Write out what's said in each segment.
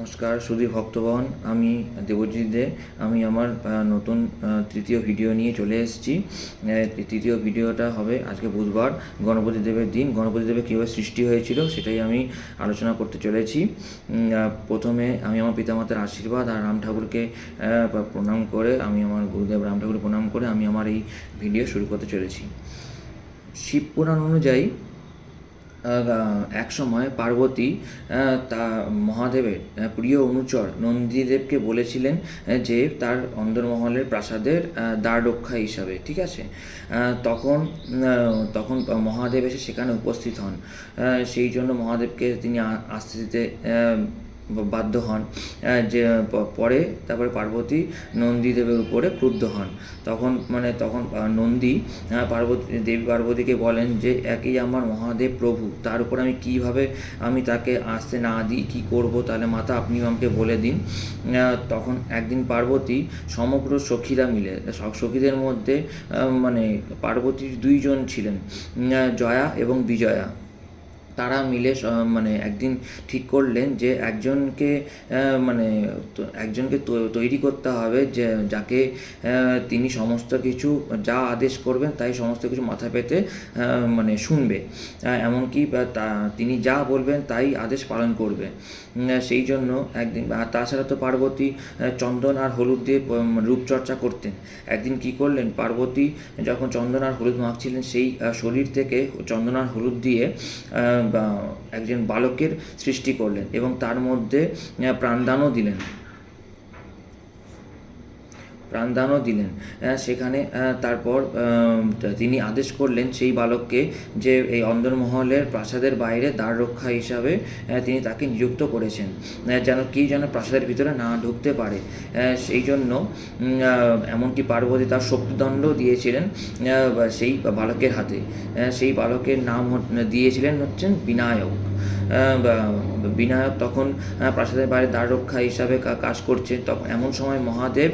নমস্কার সুধী ভক্তগণ, আমি দেবজিৎ দে। আমি আমার নতুন তৃতীয় ভিডিও নিয়ে চলে এসেছি। তৃতীয় ভিডিওটা হবে আজকে বুধবার, গণপতি দেবের দিন। গণপতি দেবের কীভাবে সৃষ্টি হয়েছিল সেটাই আমি আলোচনা করতে চলেছি। প্রথমে আমি আমার পিতামাতার আশীর্বাদ আর রাম ঠাকুরকে প্রণাম করে, আমি আমার গুরুদেব রাম ঠাকুরকে প্রণাম করে আমি আমার এই ভিডিও শুরু করতে চলেছি। শিব পুরাণ অনুযায়ী এক সময় পার্বতী তা মহাদেবের প্রিয় অনুচর নন্দীদেবকে বলেছিলেন যে তার অন্দরমহলের প্রাসাদের দ্বার রক্ষা হিসাবে, ঠিক আছে। তখন তখন মহাদেব এসে সেখানে উপস্থিত হন। সেই জন্য মহাদেবকে তিনি আসতে দিতে বাধ্য হন। যে তারপরে পার্বতী নন্দীদেবের উপরে ক্রুদ্ধ হন। তখন নন্দী দেবী পার্বতীকে বলেন যে একই আমার মহাদেব প্রভু, তার উপর আমি কীভাবে আমি তাকে আসতে না দিই, কী করব, তাহলে মাতা আপনি আমাকে বলে দিন। তখন একদিন পার্বতী সমগ্র সখীরা মিলে, সখীদের মধ্যে পার্বতীর দুইজন ছিলেন, জয়া এবং বিজয়া। তারা মিলে একদিন ঠিক করলেন যে একজনকে তৈরি করতে হবে, যে যাকে তিনি সমস্ত কিছু যা আদেশ করবেন তাই সমস্ত কিছু মাথা পেতে শুনবে, এমনকি তিনি যা বলবেন তাই আদেশ পালন করবে। সেই জন্য একদিন, তাছাড়া তো পার্বতী চন্দন আর হলুদ দিয়ে রূপচর্চা করতেন। একদিন কি করলেন, পার্বতী যখন চন্দন আর হলুদ মাখছিলেন, সেই শরীর থেকে চন্দন আর হলুদ দিয়ে একজন বালকের সৃষ্টি করলেন এবং তার মধ্যে প্রাণদানও দিলেন। সেখানে তারপর তিনি আদেশ করলেন সেই বালককে যে এই অন্দরমহলের প্রাসাদের বাইরে দ্বার রক্ষা হিসাবে তিনি তাকে নিযুক্ত করেছেন, যেন প্রাসাদের ভিতরে না ঢুকতে পারে। সেই জন্য এমনকি পার্বতী তার শক্তিদণ্ড দিয়েছিলেন সেই বালকের হাতে। সেই বালকের নাম দিয়েছিলেন বিনায়ক। বিনায়ক তখন প্রাসাদের বাইরে দ্বার রক্ষা হিসাবে কাজ করছে। তখন এমন সময় মহাদেব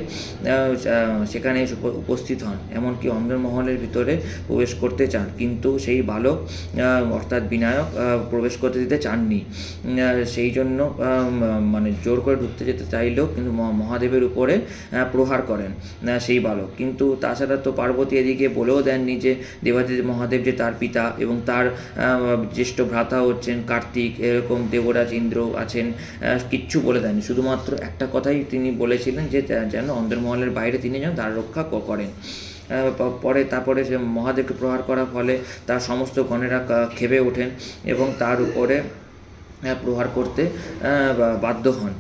সেখানে উপস্থিত হন, এমনকি অন্দরমহলের ভিতরে প্রবেশ করতে চান, কিন্তু সেই বালক অর্থাৎ বিনায়ক প্রবেশ করতে দিতে চাননি। সেই জন্য জোর করে ঢুকতে যেতে চাইলেও কিন্তু মহাদেবের উপরে প্রহার করেন সেই বালক। কিন্তু তাছাড়া তো পার্বতী এদিকে বলেও দেননি যে দেবাদিদেব মহাদেব যে তার পিতা এবং তার জ্যেষ্ঠ ভ্রাতা হচ্ছেন কার্তিক, এরকম দেবরাজ ইন্দ্র আছেন, কিচ্ছু বলে দেননি। শুধুমাত্র একটা কথাই তিনি বলেছিলেন যে যেন অন্দরমহলের বাইরে তিনি যেন দ্বার রক্ষা করেন। তারপরে সে মহাদেবকে প্রহার করার ফলে তার সমস্ত গণেরা ক্ষেপে ওঠেন এবং তার উপরে প্রহার করতে বাধ্য হন।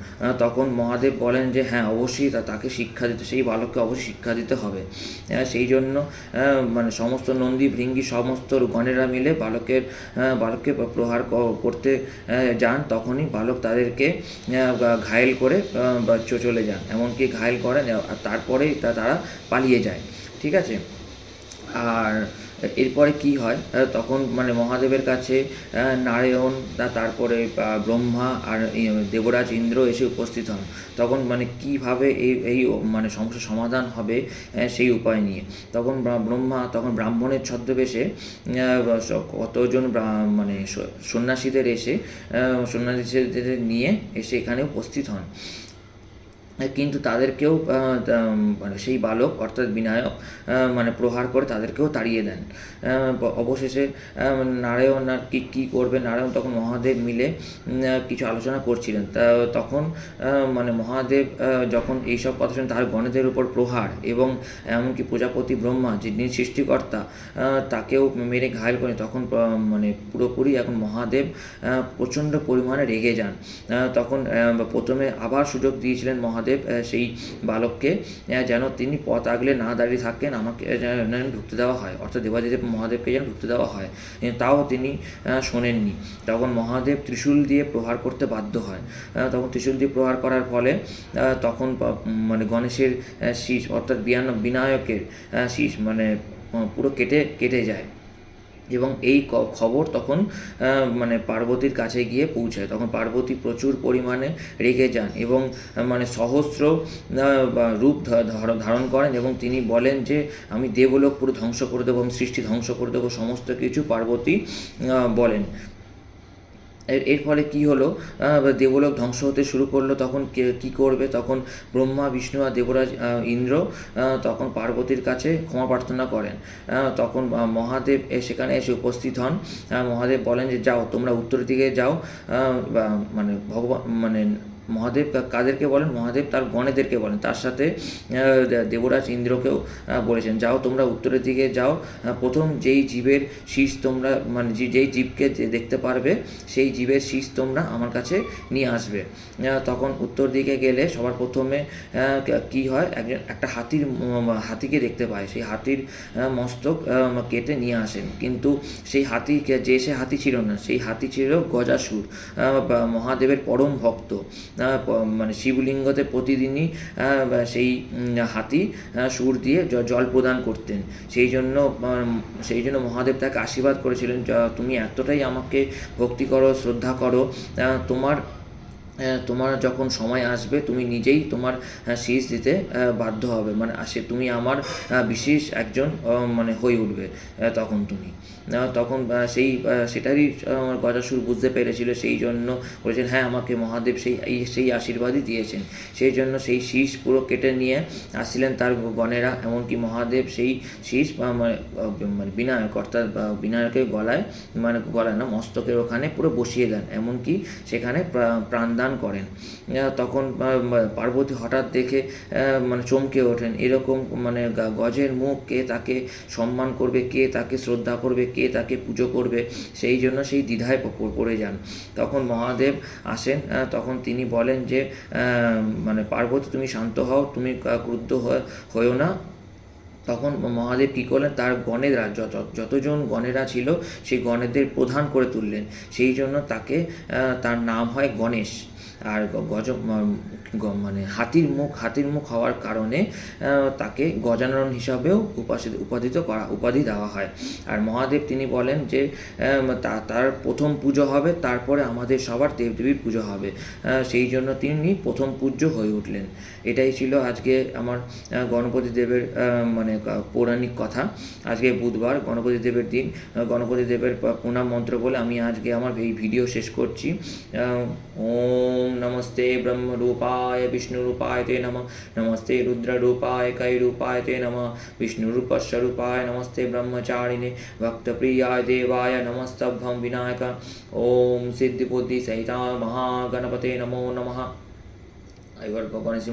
তখন মহাদেব বলেন যে হ্যাঁ, অবশ্যই তাকে শিক্ষা দিতে, সেই বালককে অবশ্যই শিক্ষা দিতে হবে। সেই জন্য সমস্ত নন্দী ভৃঙ্গি সমস্ত গণেরা মিলে বালককে প্রহার করতে যান। তখনই বালক তাদেরকে ঘায়েল করে চলে যান, এমনকি ঘায়েল করেন, আর তারপরেই তারা পালিয়ে যায়, ঠিক আছে। আর এরপরে কি হয়, তখন মহাদেবের কাছে নারায়ণ, তারপরে ব্রহ্মা আর দেবরাজ ইন্দ্র এসে উপস্থিত হন। তখন কীভাবে এই সমস্যার সমাধান হবে সেই উপায় নিয়ে তখন ব্রাহ্মণের ছদ্মবেশে কতজন সন্ন্যাসীদের নিয়ে এসে এখানে উপস্থিত হন। কিন্তু তাদেরকেও সেই বালক অর্থাৎ বিনায়ক প্রহার করে তাদেরকেও তাড়িয়ে দেন। অবশেষে নারায়ণ আর কী করবে, নারায়ণ তখন মহাদেব মিলে কিছু আলোচনা করছিলেন। তখন মহাদেব যখন এইসব কথা শুনে তার গণেদের উপর প্রহার এবং এমনকি প্রজাপতি ব্রহ্মা যিনি সৃষ্টিকর্তা তাকেও মেরে ঘায়েল করে, তখন পুরোপুরি এখন মহাদেব প্রচণ্ড পরিমাণে রেগে যান। তখন প্রথমে আবার সুযোগ দিয়েছিলেন মহাদেব সেই বালককে, যেন তিনি পথ আগলে না দাঁড়িয়ে থাকেন, আমাকে যেন ঢুকতে দেওয়া হয়, অর্থাৎ দেবাদিদেব মহাদেবকে যেন ঢুকতে দেওয়া হয়। তাও তিনি শোনেননি। তখন মহাদেব ত্রিশূল দিয়ে প্রহার করতে বাধ্য হয়। তখন ত্রিশূল দিয়ে প্রহার করার ফলে তখন গণেশের শীষ অর্থাৎ বিনায়কের শীষ পুরো কেটে যায় এবং এই খবর তখন পার্বতীর কাছে গিয়ে পৌঁছায়। তখন পার্বতী প্রচুর পরিমাণে রেগে যান এবং সহস্র রূপ ধারণ করেন এবং তিনি বলেন যে আমি দেবলোক পুরো ধ্বংস করে দেবো, আমি সৃষ্টি ধ্বংস করে দেবো, সমস্ত কিছু পার্বতী বলেন। এর ফলে কী হলো, দেবলোক ধ্বংস হতে শুরু করলো। তখন কী করবে, তখন ব্রহ্মা, বিষ্ণু আর দেবরাজ ইন্দ্র তখন পার্বতীর কাছে ক্ষমা প্রার্থনা করেন। তখন মহাদেব সেখানে এসে উপস্থিত হন। মহাদেব বলেন যে যাও তোমরা উত্তরের দিকে যাও। মানে ভগবান মানে মহাদেব কাদেরকে বলেন, মহাদেব তার গণেদেরকে বলেন, তার সাথে দেবরাজ ইন্দ্রকেও বলেছেন যাও তোমরা উত্তরের দিকে যাও। প্রথম যেই জীবের শীষ তোমরা মানে যেই জীবকে দেখতে পারবে সেই জীবের শীষ তোমরা আমার কাছে নিয়ে আসবে। তখন উত্তর দিকে গেলে সবার প্রথমে কি হয়, একটা হাতিকে দেখতে পায়। সেই হাতির মস্তক কেটে নিয়ে আসেন, কিন্তু সেই সে হাতি ছিল না, সেই হাতি ছিল গজাসুর, মহাদেবের পরম ভক্ত। মানে শিবলিঙ্গতে প্রতিদিনই সেই হাতি সুর দিয়ে জল প্রদান করতেন। সেই জন্য মহাদেব তাকে আশীর্বাদ করেছিলেন, তুমি এতটাই আমাকে ভক্তি করো, শ্রদ্ধা করো, তোমার যখন সময় আসবে তুমি নিজেই তোমার শীষ দিতে বাধ্য হবে, মানে তুমি আমার বিশেষ একজন মানে হয়ে উঠবে তখন তুমি। তখন সেটারই গজাসুর বুঝতে পেরেছিল, সেই জন্য বলেছেন হ্যাঁ আমাকে মহাদেব সেই আশীর্বাদই দিয়েছেন। সেই জন্য সেই শীষ পুরো কেটে নিয়ে আসছিলেন তার গণেরা। এমনকি মহাদেব সেই শীষ মানে বিনায়ক অর্থাৎ বিনায়কের গলায় না মস্তকের ওখানে পুরো বসিয়ে দেন, এমনকি সেখানে প্রাণদান করেন। তখন পার্বতী হঠাৎ দেখে মানে চমকে ওঠেন, এরকম মানে গজের মুখ, কে তাকে সম্মান করবে, কে তাকে শ্রদ্ধা করবে, কে তাকে পুজো করবে, সেই জন্য সেই দ্বিধায় পড়ে যান। তখন মহাদেব আসেন, তখন তিনি বলেন যে মানে পার্বতী তুমি শান্ত হও, তুমি ক্রুদ্ধ হয়েও না। তখন মহাদেব কী করলেন, তার গণেরা যতজন গণেরা ছিল সেই গণেদের প্রধান করে তুললেন। সেই জন্য তার নাম হয় গণেশ। আর মানে হাতির মুখ হওয়ার কারণে তাকে গজানন হিসাবেও উপাধি দেওয়া হয়। আর মহাদেব তিনি বলেন যে তার প্রথম পুজো হবে, তারপরে আমাদের সবার দেবদেবীর পুজো হবে। সেই জন্য তিনি প্রথম পূজ্য হয়ে উঠলেন। এটাই ছিল আজকে আমার গণপতি দেবের মানে পৌরাণিক কথা। আজকে বুধবার, গণপতি দেবের দিন। গণপতি দেবের প্রণাম মন্ত্র বলে আমি আজকে আমার এই ভিডিও শেষ করছি। ওম নমস্তে ব্রহ্মরূপায় বিষ্ণুরূপায় তে নমঃ। নমস্তে রুদ্ররূপায় কৈরূপায় তে নমঃ। বিষ্ণুরূপস্বরূপায় নমস্তে ব্রহ্মচারিণে ভক্তপ্রিয়ায় দেবায় নমস্তভ্যং বিনায়ক। ওম সিদ্ধিবুদ্ধি সহিতা মহাগণপতে নমো নমঃ। এবার গণেশ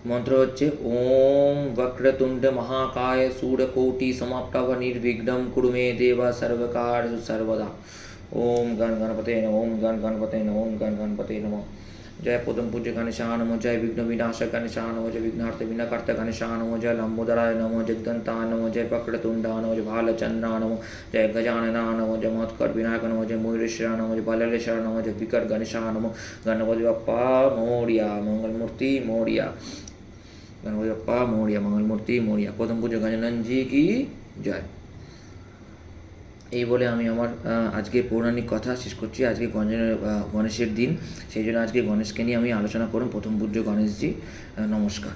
মন্ত্র হচ্ছে ওম বক্রতুণ্ড মহাকায় সূর্যকোটি সমপ্রভ নির্বিঘ্নং কুরু মে দেব সর্বকার্যেষু সর্বদা। ওম গণ গণপতে নমঃ। ওম গণ গণপতে নমঃ। ওম গণ গণপতে নমঃ। जय पदम पूज्य गणेशाय नमो। जय विघ्न विनाशक गणेशाय नमो। जय विघ्नार्थ विनाकर्ता गणेशाय नमो। जय लंबोदराय नमो। जगदन्ताय नमो। जय वक्रतुण्डाय नमो। जय भालचन्द्राय नमो। जय गजाननाय नमो। जय महोत्कट विनायक नमो। जय मयूरेश्वराय नमो। जय बललेश्वराय नमो। जय विकट गणेशाय नमो। गणपति बप्पा मोरिया, मंगलमूर्ति मोरिया। गणपति बप्पा मोरिया, मंगलमूर्ति मोरिया। पदम पूज्य गजानन जी की जय। এই বলে আমি আমার আজকে পৌরাণিক কথা শেষ করছি। আজকে গণেশের দিন, সেই জন্য আজকে গণেশকে নিয়ে আমি আলোচনা করব, প্রথম পূজ্য গণেশজি। নমস্কার।